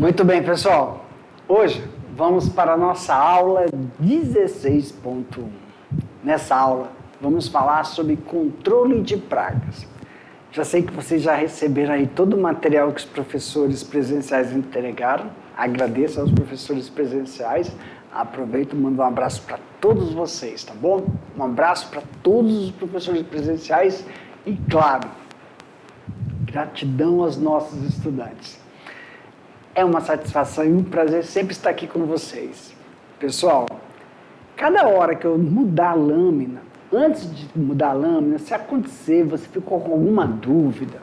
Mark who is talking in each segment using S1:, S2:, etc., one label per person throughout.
S1: Muito bem, pessoal. Hoje vamos para a nossa aula 16.1. Nessa aula vamos falar sobre controle de pragas. Já sei que vocês já receberam aí todo o material que os professores presenciais entregaram. Agradeço aos professores presenciais. Aproveito e mando um abraço para todos vocês, tá bom? Um abraço para todos os professores presenciais e, claro, gratidão aos nossos estudantes. É uma satisfação e um prazer sempre estar aqui com vocês. Pessoal, cada hora que eu mudar a lâmina, antes de mudar a lâmina, se acontecer, você ficou com alguma dúvida,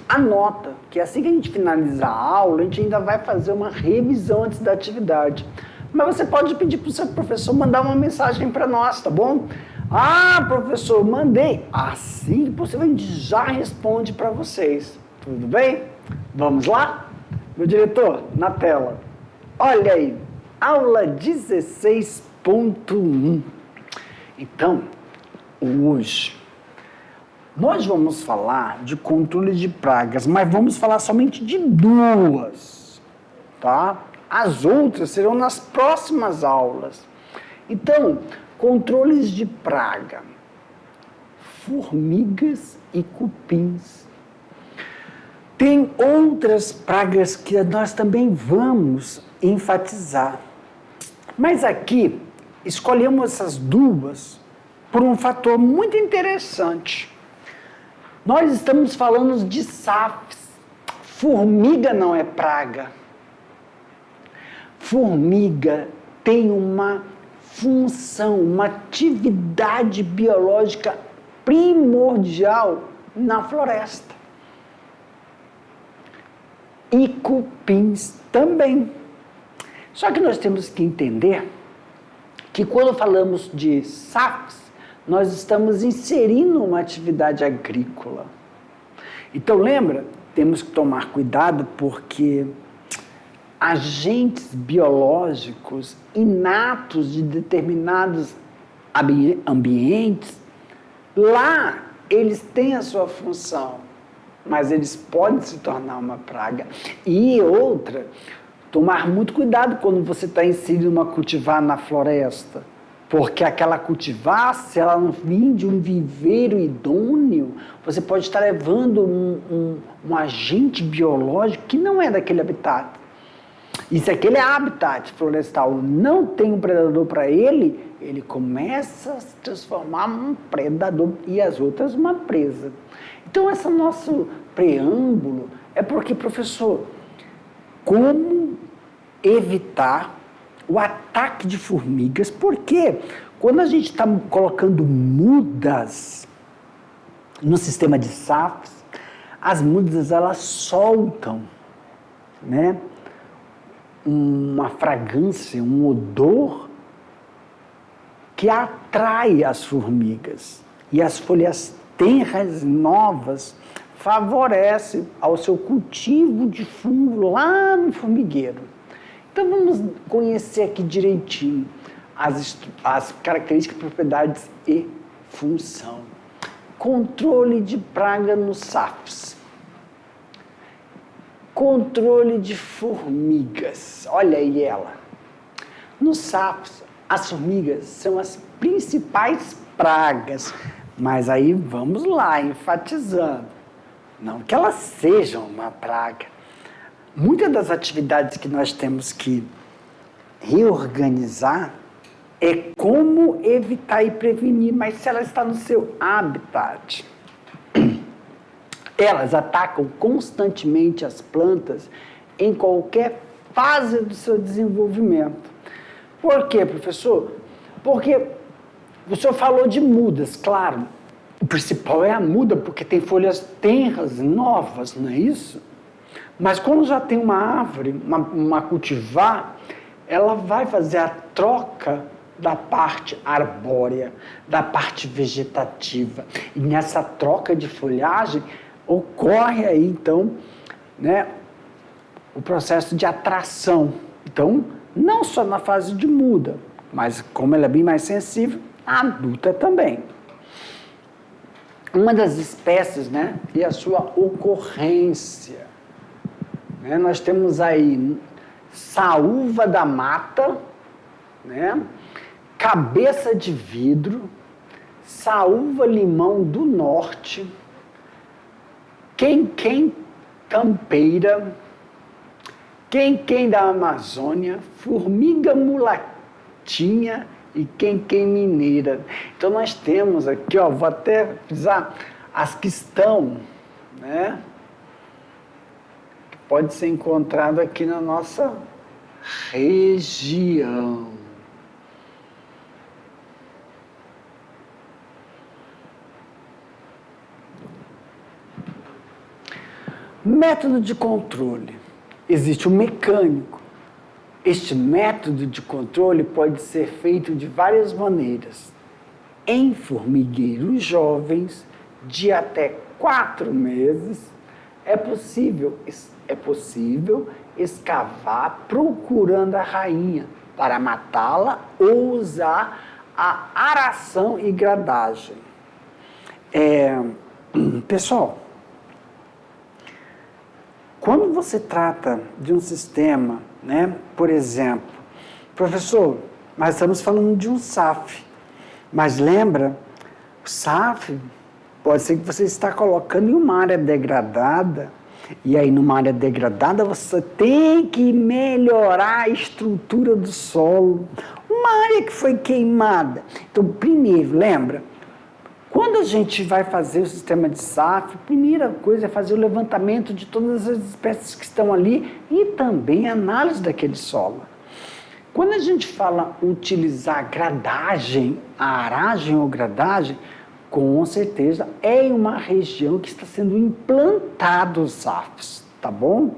S1: anota que assim que a gente finalizar a aula, a gente ainda vai fazer uma revisão antes da atividade. Mas você pode pedir para o seu professor mandar uma mensagem para nós, tá bom? Ah, professor, mandei. Assim que possível, a gente já responde para vocês. Tudo bem? Vamos lá? Meu diretor, na tela. Olha aí, aula 16.1. Então, hoje, nós vamos falar de controle de pragas, mas vamos falar somente de duas, tá? As outras serão nas próximas aulas. Então, controles de praga, formigas e cupins. Tem outras pragas que nós também vamos enfatizar. Mas aqui, escolhemos essas duas por um fator muito interessante. Nós estamos falando de SAFs. Formiga não é praga. Formiga tem uma função, uma atividade biológica primordial na floresta. E cupins também. Só que nós temos que entender que quando falamos de SAFs, nós estamos inserindo uma atividade agrícola. Então lembra, temos que tomar cuidado porque agentes biológicos inatos de determinados ambientes, lá eles têm a sua função, mas eles podem se tornar uma praga. E outra, tomar muito cuidado quando você está inserindo uma cultivar na floresta, porque aquela cultivar, se ela não vir de um viveiro idôneo, você pode estar levando um agente biológico que não é daquele habitat. E se aquele habitat florestal não tem um predador para ele, ele começa a se transformar num predador e as outras uma presa. Então, esse nosso preâmbulo é porque, professor, como evitar o ataque de formigas? Porque quando a gente está colocando mudas no sistema de SAFs, as mudas elas soltam, né, uma fragrância, um odor que atrai as formigas. E as folhas tenras novas favorecem ao seu cultivo de fungo lá no formigueiro. Então vamos conhecer aqui direitinho as características, propriedades e função. Controle de praga nos SAFs. Controle de formigas. Olha aí ela. Nos SAFs, as formigas são as principais pragas. Mas aí vamos lá, enfatizando. Não que elas sejam uma praga. Muitas das atividades que nós temos que reorganizar é como evitar e prevenir, mas se ela está no seu habitat. Elas atacam constantemente as plantas em qualquer fase do seu desenvolvimento. Por quê, professor? Porque o senhor falou de mudas, claro. O principal é a muda, porque tem folhas tenras, novas, não é isso? Mas quando já tem uma árvore, uma cultivar, ela vai fazer a troca da parte arbórea, da parte vegetativa. E nessa troca de folhagem, ocorre aí, então, né, o processo de atração. Então, não só na fase de muda, mas como ela é bem mais sensível, a adulta também. Uma das espécies, né, e a sua ocorrência. né? Nós temos aí saúva da mata, né? Cabeça de vidro, saúva limão do norte, quem campeira, quem da Amazônia, formiga mulatinha e quem mineira. Então nós temos aqui, ó, vou até precisar as que estão, né? Que pode ser encontrado aqui na nossa região. Método de controle. Existe o mecânico. Este método de controle pode ser feito de várias maneiras. Em formigueiros jovens, de até 4 meses, é possível escavar procurando a rainha para matá-la ou usar a aração e gradagem. Pessoal, quando você trata de um sistema, né, por exemplo, professor, nós estamos falando de um SAF, mas lembra, o SAF pode ser que você está colocando em uma área degradada, e aí numa área degradada você tem que melhorar a estrutura do solo, uma área que foi queimada. Então, primeiro, lembra, quando a gente vai fazer o sistema de SAF, a primeira coisa é fazer o levantamento de todas as espécies que estão ali e também a análise daquele solo. Quando a gente fala utilizar gradagem, a aragem ou gradagem, com certeza é em uma região que está sendo implantado os SAFs, tá bom?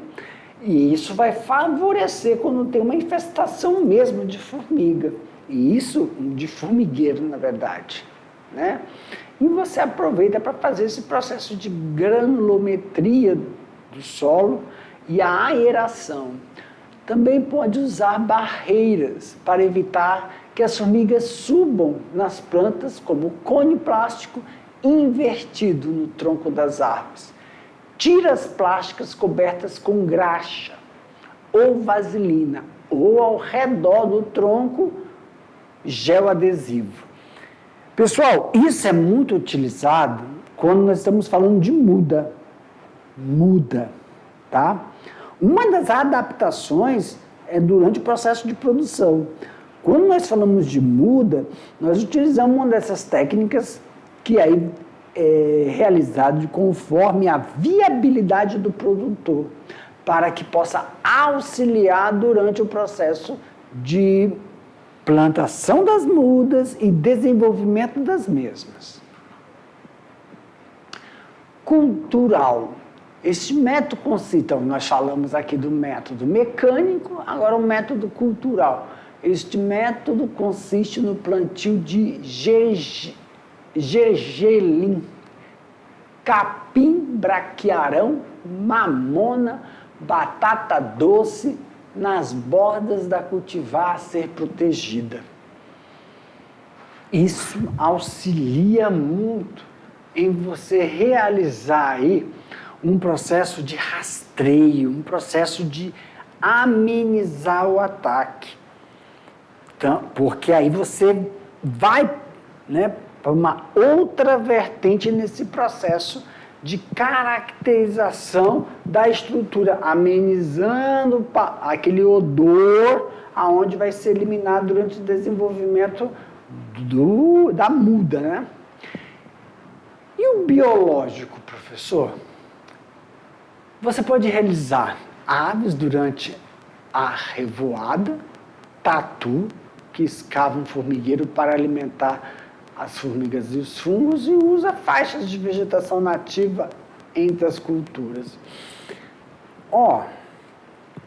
S1: E isso vai favorecer quando tem uma infestação mesmo de formiga. E isso de formigueiro, na verdade, né? E você aproveita para fazer esse processo de granulometria do solo e a aeração. Também pode usar barreiras para evitar que as formigas subam nas plantas, como o cone plástico invertido no tronco das árvores. Tiras plásticas cobertas com graxa ou vaselina, ou ao redor do tronco, gel adesivo. Pessoal, isso é muito utilizado quando nós estamos falando de muda. Muda, tá? Uma das adaptações é durante o processo de produção. Quando nós falamos de muda, nós utilizamos uma dessas técnicas que aí é realizada conforme a viabilidade do produtor, para que possa auxiliar durante o processo de plantação das mudas e desenvolvimento das mesmas. Cultural. Este método consiste, então, nós falamos aqui do método mecânico, agora o método cultural. Este método consiste no plantio de gergelim, capim, braquiarão, mamona, batata doce, nas bordas da cultivar a ser protegida. Isso auxilia muito em você realizar aí um processo de rastreio, um processo de amenizar o ataque. Então, porque aí você vai, né, para uma outra vertente nesse processo de caracterização da estrutura, amenizando aquele odor aonde vai ser eliminado durante o desenvolvimento da muda, né? E o biológico, professor? Você pode realizar aves durante a revoada, tatu, que escava um formigueiro para alimentar as formigas e os fungos, e usa faixas de vegetação nativa entre as culturas.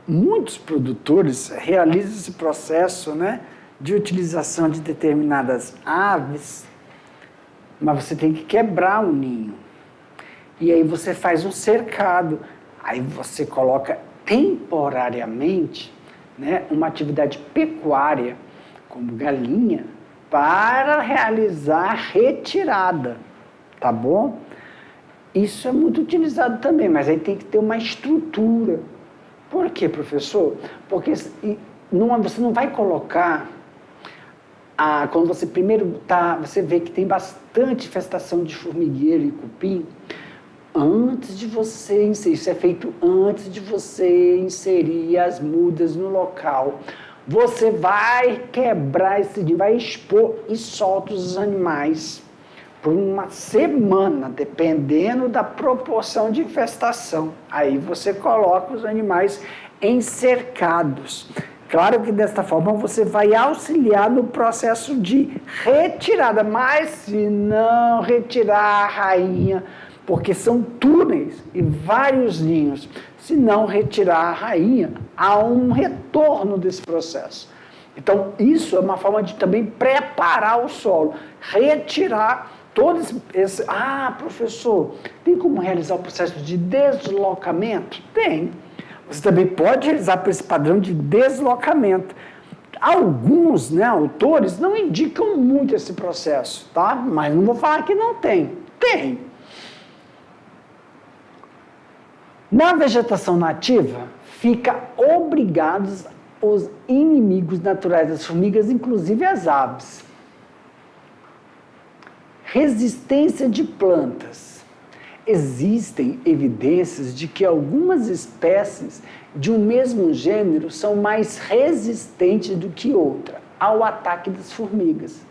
S1: Muitos produtores realizam esse processo, né, de utilização de determinadas aves, mas você tem que quebrar o ninho. E aí você faz um cercado, aí você coloca temporariamente, né, uma atividade pecuária, como galinha, para realizar retirada, tá bom? Isso é muito utilizado também, mas aí tem que ter uma estrutura, Por quê, professor? Porque você não vai colocar, quando você primeiro você vê que tem bastante infestação de formigueiro e cupim, antes de você inserir, isso é feito antes de você inserir as mudas no local. Você vai quebrar esse dia, vai expor e solta os animais por uma semana, dependendo da proporção de infestação. Aí você coloca os animais encercados. Claro que desta forma você vai auxiliar no processo de retirada, mas se não retirar a rainha, porque são túneis e vários ninhos, se não retirar a rainha, há um retorno desse processo. Então, isso é uma forma de também preparar o solo, retirar todo esse... professor, tem como realizar o processo de deslocamento? Tem. Você também pode realizar por esse padrão de deslocamento. Alguns, autores não indicam muito esse processo, tá? Mas não vou falar que não tem. Tem. Na vegetação nativa, fica obrigados os inimigos naturais das formigas, inclusive as aves. Resistência de plantas. Existem evidências de que algumas espécies de um mesmo gênero são mais resistentes do que outra ao ataque das formigas.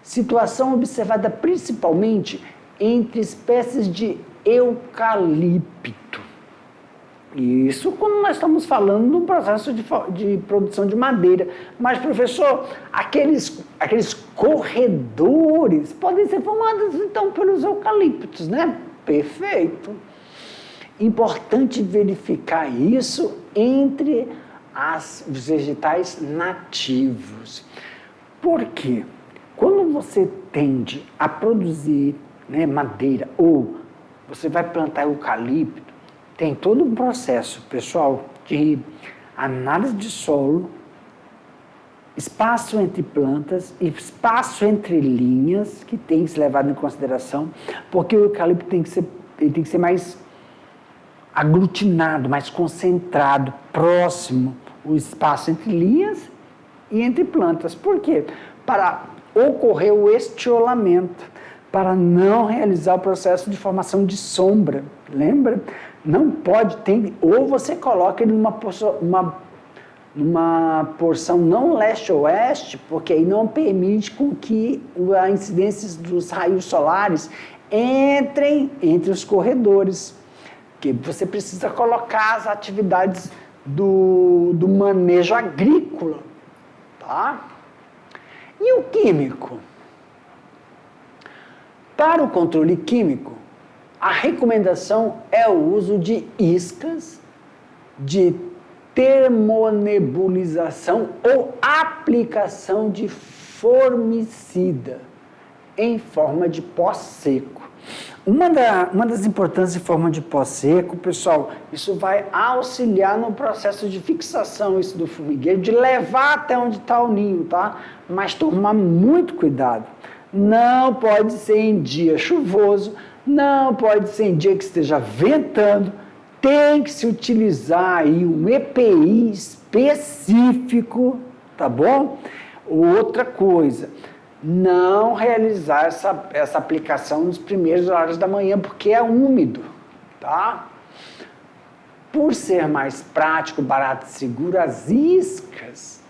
S1: Situação observada principalmente entre espécies de eucalipto. Isso quando nós estamos falando do processo de produção de madeira. Mas, professor, aqueles corredores podem ser formados, então, pelos eucaliptos, né? Perfeito. Importante verificar isso entre os vegetais nativos. Por quê? Quando você tende a produzir madeira ou você vai plantar eucalipto, tem todo um processo, pessoal, de análise de solo, espaço entre plantas, espaço entre linhas, que tem que ser levado em consideração, porque o eucalipto tem que ser mais aglutinado, mais concentrado, próximo, o espaço entre linhas e entre plantas. Por quê? Para ocorrer o estiolamento, para não realizar o processo de formação de sombra. Lembra? Não pode, ou você coloca ele numa porção não leste-oeste, porque aí não permite com que a incidência dos raios solares entrem entre os corredores. Que você precisa colocar as atividades do manejo agrícola. Tá? E o químico? Para o controle químico, a recomendação é o uso de iscas, de termonebulização ou aplicação de formicida em forma de pó seco. Uma das importâncias de forma de pó seco, pessoal, isso vai auxiliar no processo de fixação do formigueiro, de levar até onde está o ninho, tá? Mas tomar muito cuidado. Não pode ser em dia chuvoso, não pode ser em dia que esteja ventando, tem que se utilizar aí um EPI específico, tá bom? Outra coisa, não realizar essa aplicação nos primeiros horários da manhã, porque é úmido, tá? Por ser mais prático, barato e seguro, as iscas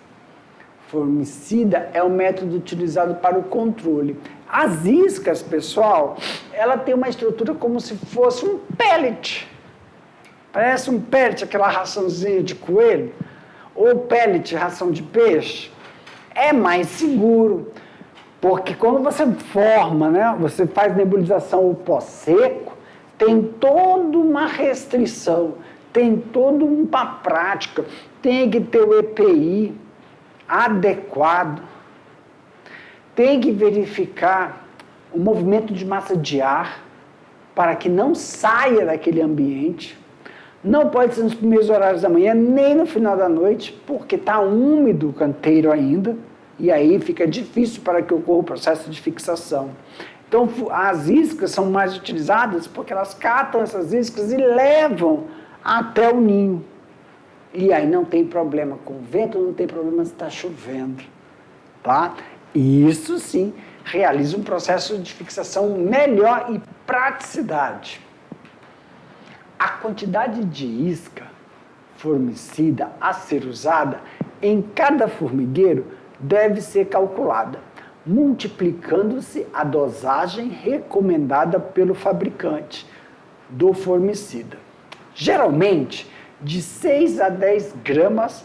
S1: formicida é o método utilizado para o controle. As iscas, pessoal, ela tem uma estrutura como se fosse um pellet. Parece um pellet, aquela raçãozinha de coelho, ou pellet, ração de peixe. É mais seguro, porque quando você forma, você faz nebulização ou pó seco, tem toda uma restrição, tem toda uma prática, tem que ter o EPI adequado, tem que verificar o movimento de massa de ar para que não saia daquele ambiente. Não pode ser nos primeiros horários da manhã, nem no final da noite, porque está úmido o canteiro ainda, e aí fica difícil para que ocorra o processo de fixação. Então, as iscas são mais utilizadas porque elas catam essas iscas e levam até o ninho. E aí não tem problema com vento, não tem problema se está chovendo, tá? E isso sim realiza um processo de fixação melhor e praticidade. A quantidade de isca formicida a ser usada em cada formigueiro deve ser calculada, multiplicando-se a dosagem recomendada pelo fabricante do formicida. Geralmente, de 6 a 10 gramas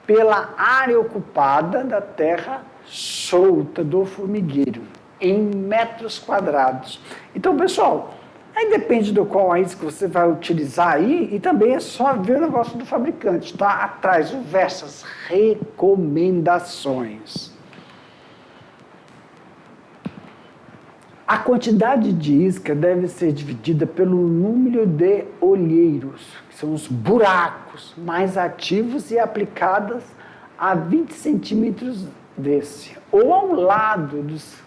S1: pela área ocupada da terra solta do formigueiro, em metros quadrados. Então, pessoal, aí depende do qual raiz que você vai utilizar aí, e também é só ver o negócio do fabricante, tá? Atrás, diversas recomendações. A quantidade de isca deve ser dividida pelo número de olheiros, que são os buracos mais ativos e aplicadas a 20 centímetros desse, ou ao lado dos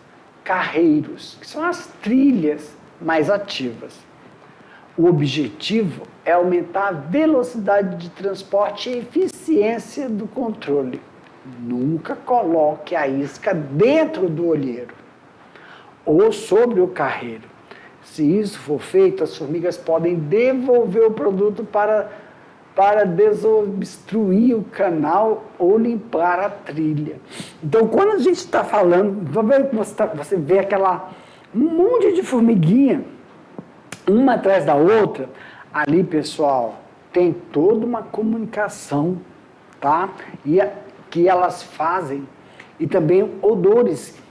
S1: carreiros, que são as trilhas mais ativas. O objetivo é aumentar a velocidade de transporte e a eficiência do controle. Nunca coloque a isca dentro do olheiro ou sobre o carreiro. Se isso for feito, as formigas podem devolver o produto para desobstruir o canal ou limpar a trilha. Então, quando a gente está falando, você vê um monte de formiguinha, uma atrás da outra, ali, pessoal, tem toda uma comunicação, tá? Que elas fazem, e também odores.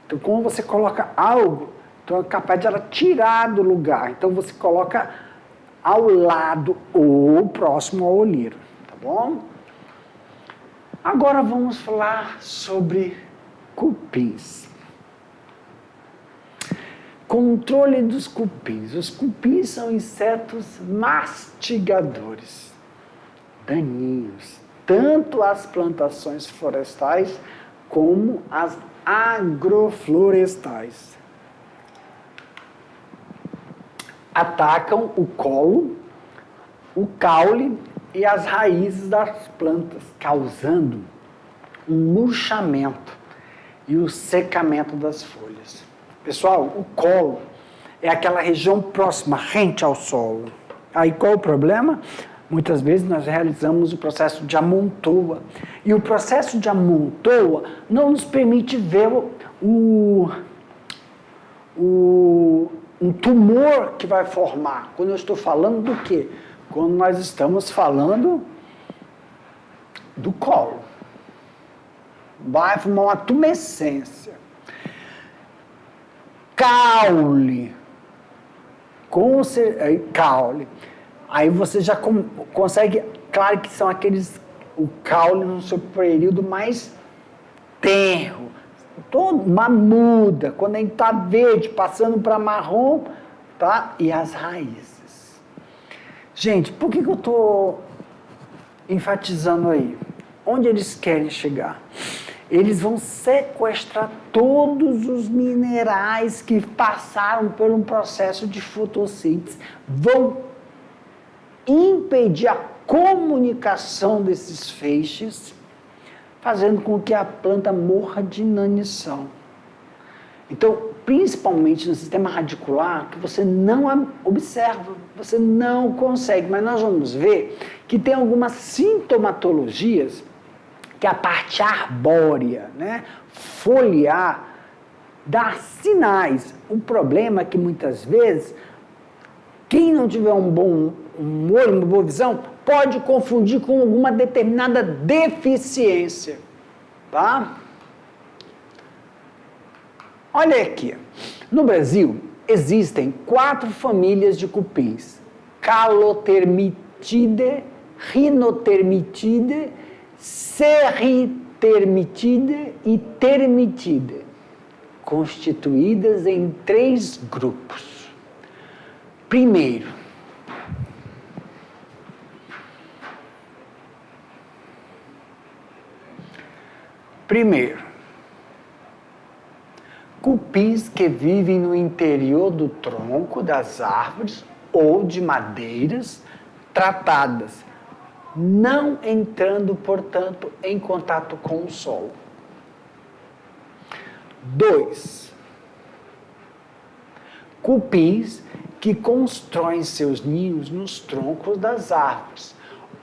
S1: Então, quando você coloca algo, então é capaz de ela tirar do lugar. Então, você coloca ao lado ou próximo ao olheiro, tá bom? Agora vamos falar sobre cupins. Controle dos cupins. Os cupins são insetos mastigadores, daninhos, tanto às plantações florestais como às agroflorestais. Atacam o colo, o caule e as raízes das plantas, causando um murchamento e o secamento das folhas. Pessoal, o colo é aquela região próxima, rente ao solo. Aí qual o problema? Muitas vezes nós realizamos o processo de amontoa. E o processo de amontoa não nos permite ver um tumor que vai formar. Quando eu estou falando do quê? Quando nós estamos falando do colo. Vai formar uma tumescência. Caule. Caule. Aí você já consegue, claro que são o caule no seu período mais tenro, uma muda, quando ele está verde, passando para marrom, tá? E as raízes. Gente, por que eu estou enfatizando aí? Onde eles querem chegar? Eles vão sequestrar todos os minerais que passaram por um processo de fotossíntese, vão impedir a comunicação desses feixes, fazendo com que a planta morra de inanição. Então, principalmente no sistema radicular, que você não observa, você não consegue, mas nós vamos ver que tem algumas sintomatologias que a parte arbórea, né, foliar, dá sinais. O problema é que muitas vezes, quem não tiver um olho, uma boa visão, pode confundir com alguma determinada deficiência, tá? Olha aqui, no Brasil existem 4 famílias de cupins: Calotermitidae, Rhinotermitidae, Cerritermitidae e Termitidae, constituídas em 3 grupos. Primeiro, cupins que vivem no interior do tronco das árvores ou de madeiras tratadas não entrando, portanto, em contato com o solo. 2. Cupins que constroem seus ninhos nos troncos das árvores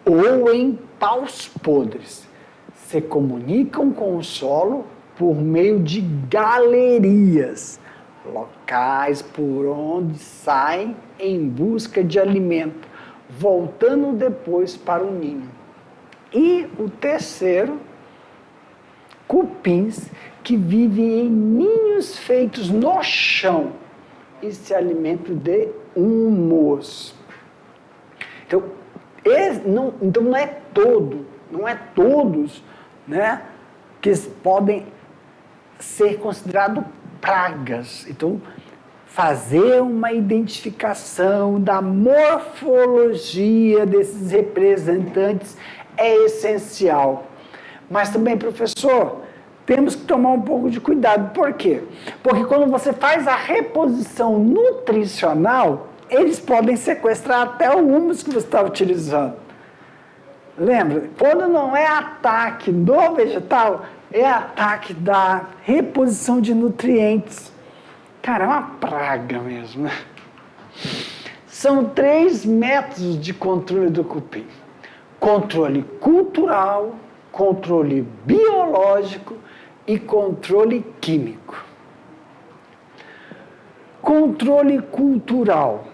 S1: ou em paus podres. Se comunicam com o solo por meio de galerias, locais por onde saem em busca de alimento, voltando depois para o ninho. E o terceiro, cupins que vivem em ninhos feitos no chão e se alimentam de humus. Então, não é todos, né, que podem ser considerados pragas. Então, fazer uma identificação da morfologia desses representantes é essencial. Mas também, professor, temos que tomar um pouco de cuidado. Por quê? Porque quando você faz a reposição nutricional, eles podem sequestrar até o humus que você está utilizando. Lembra? Quando não é ataque do vegetal, é ataque da reposição de nutrientes. Cara, é uma praga mesmo, né? São 3 métodos de controle do cupim: controle cultural, controle biológico e controle químico. Controle cultural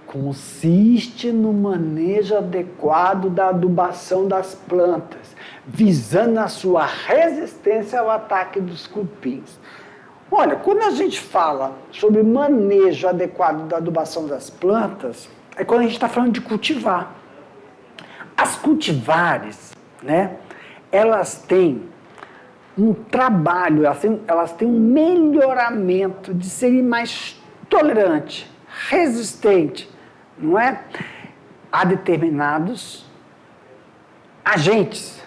S1: consiste no manejo adequado da adubação das plantas, visando a sua resistência ao ataque dos cupins. Olha, quando a gente fala sobre manejo adequado da adubação das plantas, é quando a gente está falando de cultivar. As cultivares, né, elas têm um trabalho, elas têm um melhoramento de serem mais tolerantes, resistentes, não é? A determinados agentes.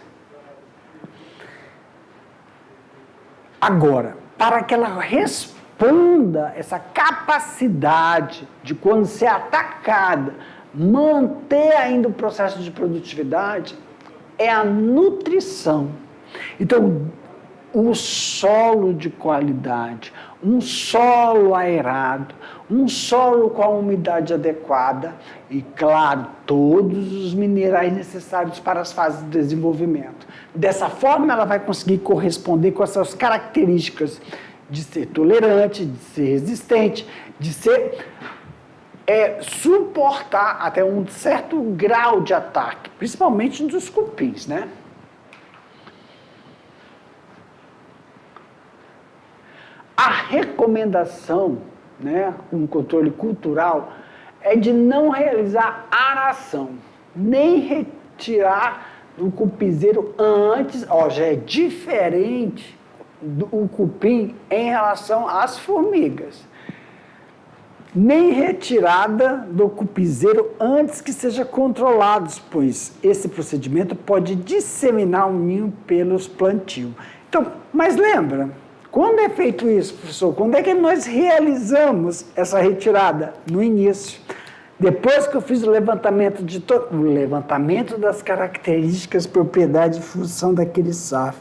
S1: Agora, para que ela responda essa capacidade de, quando ser atacada, manter ainda o processo de produtividade, é a nutrição. Então, um solo de qualidade, um solo aerado, um solo com a umidade adequada e, claro, todos os minerais necessários para as fases de desenvolvimento. Dessa forma, ela vai conseguir corresponder com essas características de ser tolerante, de ser resistente, de ser suportar até um certo grau de ataque, principalmente dos cupins, né? A recomendação, né, um controle cultural, é de não realizar aração, nem retirar do cupizeiro antes, já é diferente do cupim em relação às formigas. Nem retirada do cupizeiro antes que seja controlado, pois esse procedimento pode disseminar o ninho pelos plantios. Então, mas lembra, quando é feito isso, professor? Quando é que nós realizamos essa retirada? No início. Depois que eu fiz o levantamento das características, propriedade e função daquele SAF.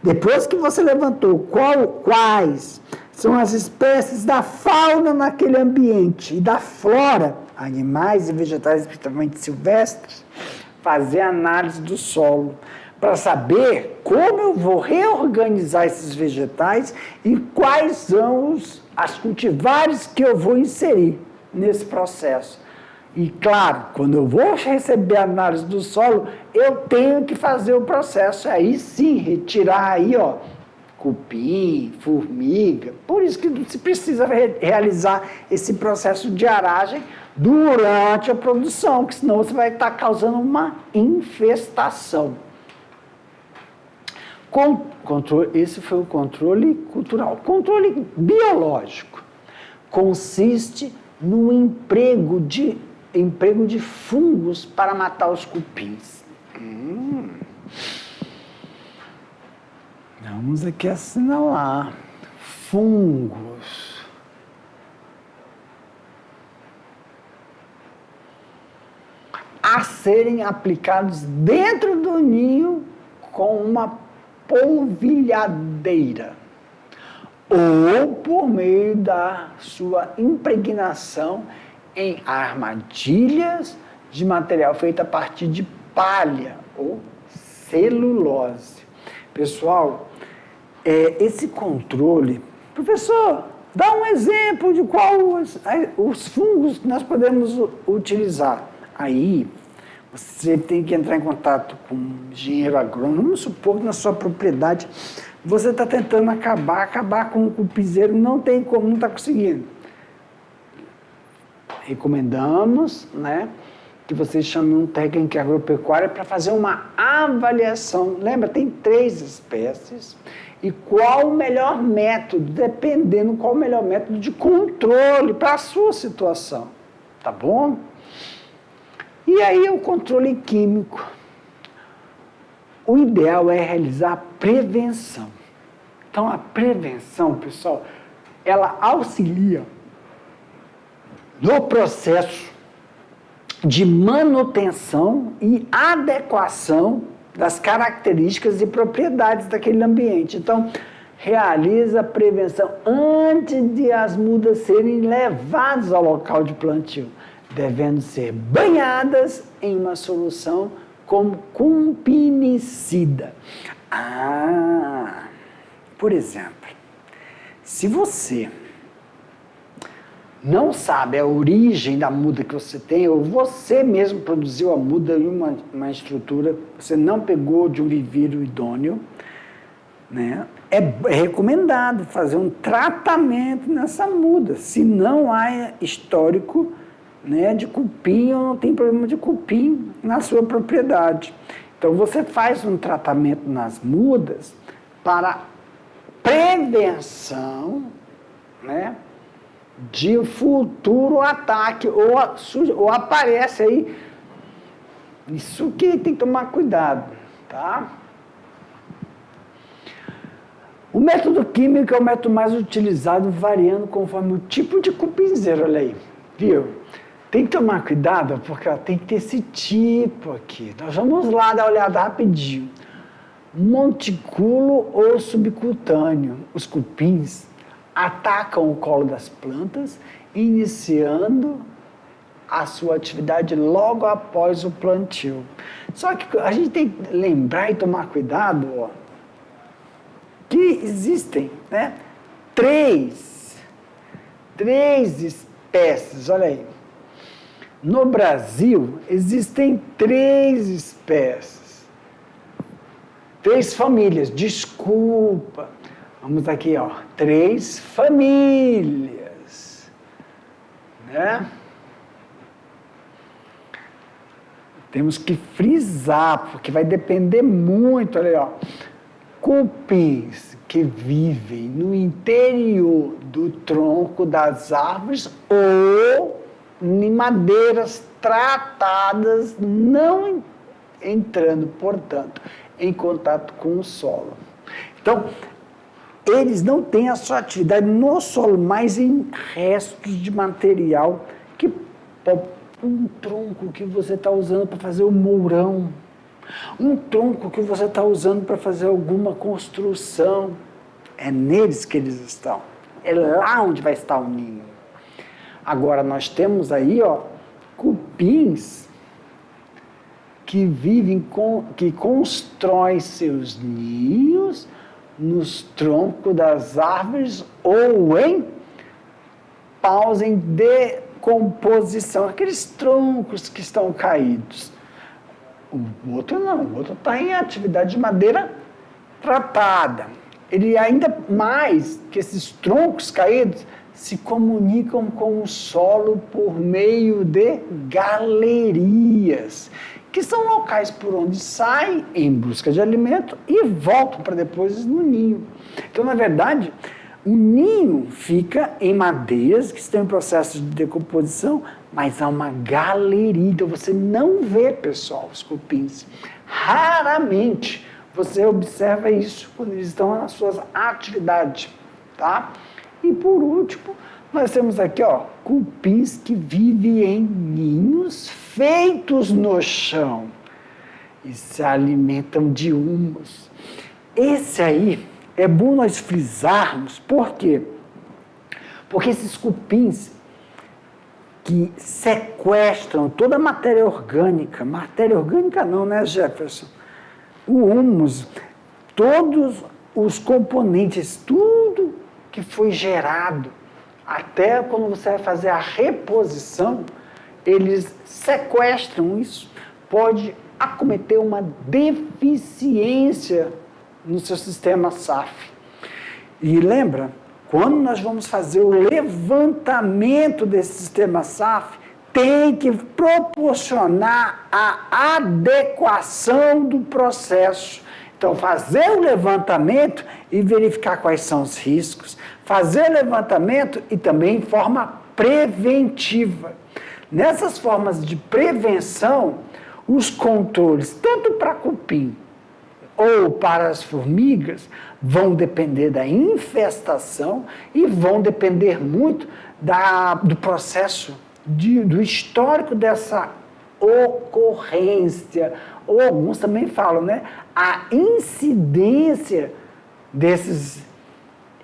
S1: Depois que você levantou quais são as espécies da fauna naquele ambiente e da flora, animais e vegetais, principalmente silvestres, fazer análise do solo para saber como eu vou reorganizar esses vegetais e quais são as cultivares que eu vou inserir nesse processo. E, claro, quando eu vou receber a análise do solo, eu tenho que fazer o processo. Aí sim, retirar aí, cupim, formiga. Por isso que se precisa realizar esse processo de aragem durante a produção, que senão você vai estar causando uma infestação. Esse foi o controle cultural. Controle biológico consiste no emprego de fungos para matar os cupins. Vamos aqui assinalar. Fungos. a serem aplicados dentro do ninho com uma polvilhadeira ou por meio da sua impregnação em armadilhas de material feito a partir de palha ou celulose. Pessoal, esse controle... Professor, dá um exemplo de qual os fungos que nós podemos utilizar. Aí, você tem que entrar em contato com um engenheiro agrônomo. Vamos supor que na sua propriedade você está tentando acabar com o cupizeiro, não tem como, não está conseguindo. Recomendamos, né, que vocês chamem um técnico agropecuário para fazer uma avaliação. Lembra, tem 3 espécies. E qual o melhor método, dependendo qual o melhor método de controle para a sua situação. Tá bom? E aí o controle químico. O ideal é realizar a prevenção. Então a prevenção, pessoal, ela auxilia no processo de manutenção e adequação das características e propriedades daquele ambiente. Então, realiza a prevenção antes de as mudas serem levadas ao local de plantio, devendo ser banhadas em uma solução como cumpinicida. Por exemplo, se você não sabe a origem da muda que você tem, ou você mesmo produziu a muda em uma estrutura, você não pegou de um viveiro idôneo, né? É recomendado fazer um tratamento nessa muda, se não há histórico, né, de cupim ou não tem problema de cupim na sua propriedade. Então você faz um tratamento nas mudas para prevenção, né, de futuro ataque, ou aparece aí, isso que tem que tomar cuidado, tá? O método químico é o método mais utilizado, variando conforme o tipo de cupinzeiro, olha aí, viu? Tem que tomar cuidado, porque tem que ter esse tipo aqui. Nós vamos lá dar uma olhada rapidinho. Montículo ou subcutâneo, os cupins atacam o colo das plantas, iniciando a sua atividade logo após o plantio. Só que a gente tem que lembrar e tomar cuidado, ó, que existem, né, três espécies, olha aí. No Brasil, existem 3 espécies, 3 famílias, desculpa. Vamos aqui, ó, 3 famílias, né? Temos que frisar, porque vai depender muito, olha aí, ó. Cupins que vivem no interior do tronco das árvores ou em madeiras tratadas, não entrando, portanto, em contato com o solo. Então, eles não têm a sua atividade no solo, mas em restos de material, que um tronco que você está usando para fazer o mourão, um tronco que você está usando para fazer alguma construção, é neles que eles estão. É lá onde vai estar o ninho. Agora, nós temos aí, ó, cupins que vivem, que constroem seus ninhos nos troncos das árvores ou em pausa em decomposição, aqueles troncos que estão caídos. O outro não, o outro está em atividade de madeira tratada. Ele ainda mais que esses troncos caídos se comunicam com o solo por meio de galerias, que são locais por onde saem em busca de alimento e voltam para depois no ninho. Então, na verdade, o ninho fica em madeiras que estão em processo de decomposição, mas há uma galeria. Então, você não vê, pessoal, os cupins. Raramente você observa isso quando eles estão nas suas atividades, tá? E, por último, nós temos aqui, ó, cupins que vivem em ninhos feitos no chão e se alimentam de humus. Esse aí é bom nós frisarmos, por quê? Porque esses cupins que sequestram toda a matéria orgânica não, né, Jefferson? O humus, todos os componentes, tudo que foi gerado, até quando você vai fazer a reposição, eles sequestram isso, pode acometer uma deficiência no seu sistema SAF. E lembra, quando nós vamos fazer o levantamento desse sistema SAF, tem que proporcionar a adequação do processo. Então, fazer o levantamento e verificar quais são os riscos, fazer o levantamento e também em forma preventiva. Nessas formas de prevenção, os controles, tanto para cupim ou para as formigas, vão depender da infestação e vão depender muito do processo, do histórico dessa ocorrência. Ou alguns também falam, né? A incidência desses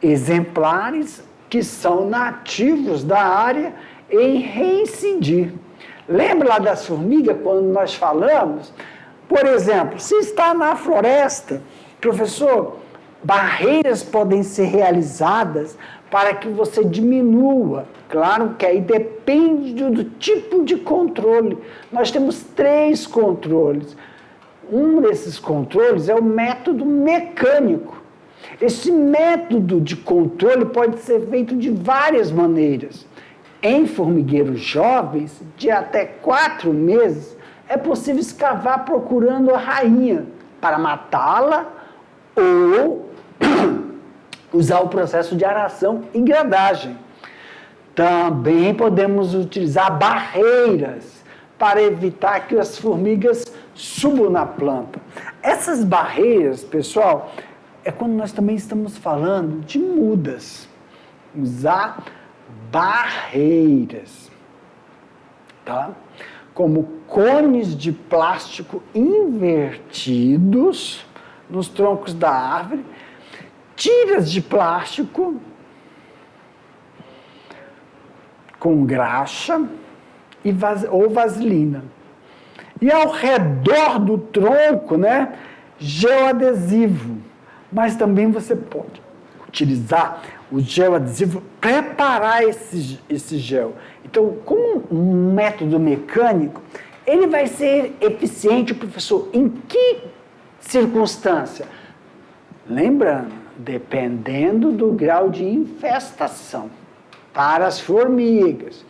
S1: exemplares que são nativos da área em reincidir. Lembra lá das formigas, quando nós falamos? Por exemplo, se está na floresta, professor, barreiras podem ser realizadas para que você diminua. Claro que aí depende do tipo de controle. Nós temos 3 controles. Um desses controles é o método mecânico. Esse método de controle pode ser feito de várias maneiras. Em formigueiros jovens, de até 4 meses, é possível escavar procurando a rainha para matá-la ou usar o processo de aração e gradagem. Também podemos utilizar barreiras para evitar que as formigas subam na planta. Essas barreiras, pessoal, é quando nós também estamos falando de mudas. Usar barreiras, tá? Como cones de plástico invertidos nos troncos da árvore, tiras de plástico com graxa ou vaselina. E ao redor do tronco, né, geoadesivo. Mas também você pode utilizar o geoadesivo, preparar esse gel. Então, como um método mecânico, ele vai ser eficiente, professor, em que circunstância? Lembrando, dependendo do grau de infestação para as formigas.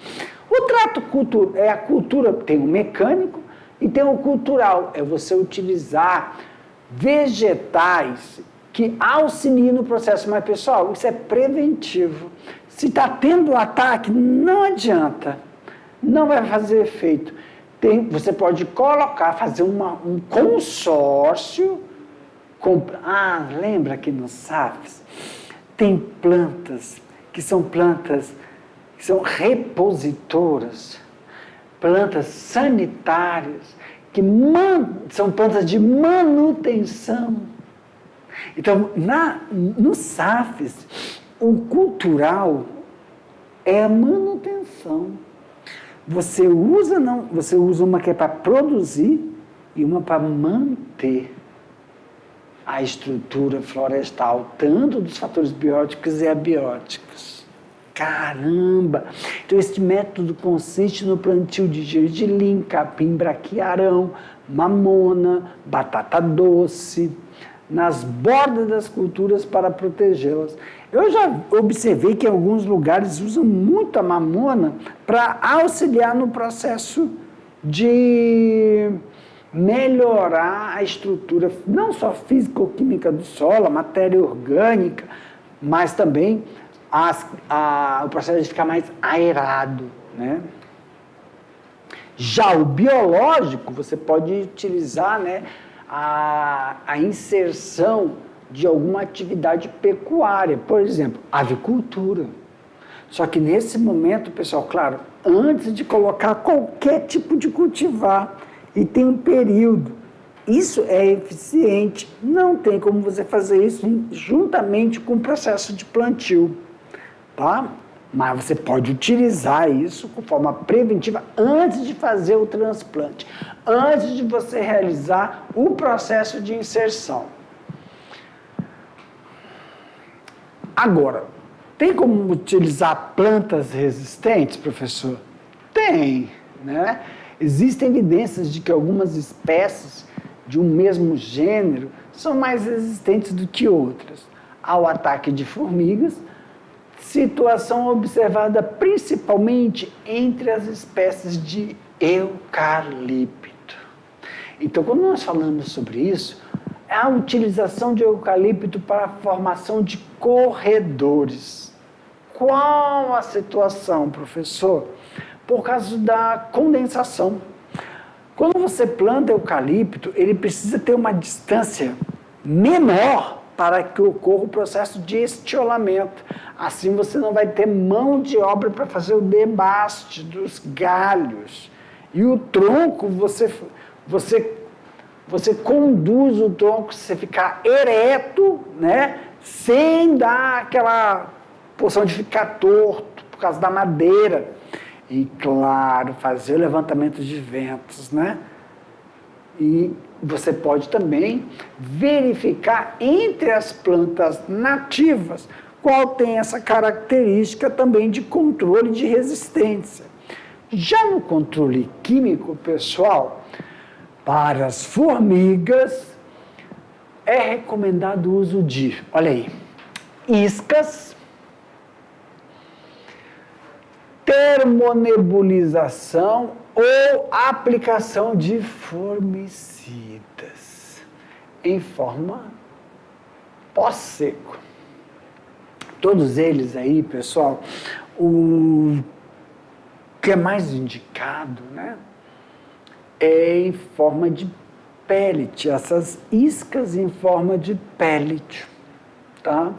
S1: O trato cultural, a cultura tem o mecânico e tem o cultural, é você utilizar vegetais que auxiliem no processo. Mas, pessoal, isso é preventivo. Se está tendo ataque, não adianta, não vai fazer efeito. Você pode fazer um consórcio. Lembra que no SAFs tem plantas que são repositoras, plantas sanitárias, que são plantas de manutenção. Então, no SAFs, o cultural é a manutenção. Você usa uma que é para produzir e uma para manter a estrutura florestal, tanto dos fatores bióticos e abióticos. Caramba! Então, esse método consiste no plantio de gergelim, capim, braquiarão, mamona, batata doce, nas bordas das culturas para protegê-las. Eu já observei que em alguns lugares usam muito a mamona para auxiliar no processo de melhorar a estrutura, não só físico-química do solo, a matéria orgânica, mas também o processo de ficar mais aerado, né? Já o biológico, você pode utilizar, né, a inserção de alguma atividade pecuária, por exemplo, avicultura. Só que nesse momento, pessoal, claro, antes de colocar qualquer tipo de cultivar, e tem um período, isso é eficiente, não tem como você fazer isso juntamente com o processo de plantio, tá? Mas você pode utilizar isso com forma preventiva antes de fazer o transplante, antes de você realizar o processo de inserção. Agora, tem como utilizar plantas resistentes, professor? Tem, né? Existem evidências de que algumas espécies de um mesmo gênero são mais resistentes do que outras ao ataque de formigas, situação observada principalmente entre as espécies de eucalipto. Então, quando nós falamos sobre isso, é a utilização de eucalipto para a formação de corredores. Qual a situação, professor? Por causa da condensação. Quando você planta eucalipto, ele precisa ter uma distância menor para que ocorra o processo de estiolamento. Assim você não vai ter mão de obra para fazer o debaste dos galhos. E o tronco, você conduz o tronco, você ficar ereto, né? Sem dar aquela porção de ficar torto por causa da madeira. E, claro, fazer o levantamento de ventos, né? E você pode também verificar entre as plantas nativas qual tem essa característica também de controle de resistência. Já no controle químico, pessoal, para as formigas, é recomendado o uso de, olha aí, iscas, termonebulização ou aplicação de formicidas em forma pós-seco. Todos eles aí, pessoal, o que é mais indicado, né, é em forma de pellet, essas iscas em forma de pellet, tá?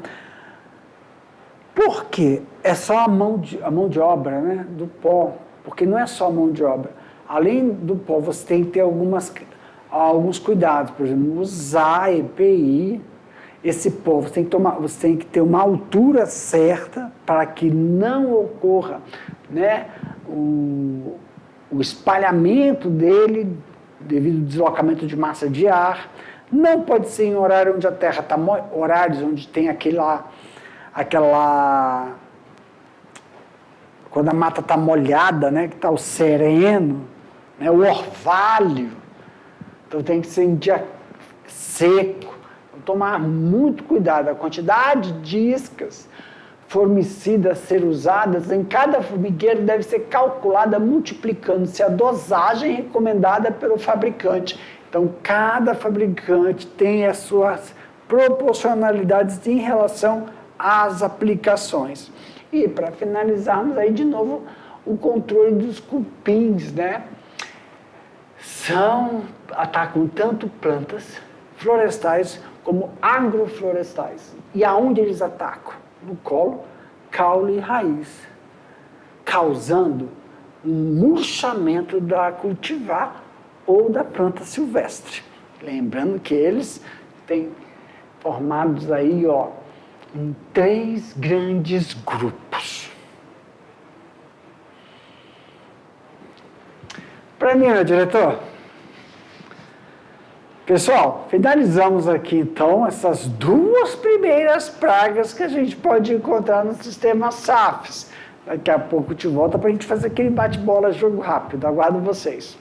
S1: Por quê? É só a mão de obra, né, do pó, porque não é só a mão de obra. Além do pó, você tem que ter alguns cuidados, por exemplo, usar EPI, esse pó, você tem que ter uma altura certa para que não ocorra, né, o espalhamento dele devido ao deslocamento de massa de ar. Não pode ser em horário onde a terra está, horários onde tem aquela quando a mata está molhada, né, que está o sereno, né, o orvalho. Então tem que ser em dia seco. Tomar muito cuidado. A quantidade de iscas formicidas a ser usadas em cada formigueiro deve ser calculada multiplicando-se a dosagem recomendada pelo fabricante. Então, cada fabricante tem as suas proporcionalidades em relação às aplicações. E, para finalizarmos, aí de novo, o controle dos cupins, né? Atacam tanto plantas florestais como agroflorestais. E aonde eles atacam? No colo, caule e raiz, causando um murchamento da cultivar ou da planta silvestre. Lembrando que eles têm formados aí, ó, em 3 grandes grupos. Para mim, meu diretor. Pessoal, finalizamos aqui então essas 2 primeiras pragas que a gente pode encontrar no sistema SAFs. Daqui a pouco eu te volto para a gente fazer aquele bate-bola, jogo rápido. Aguardo vocês.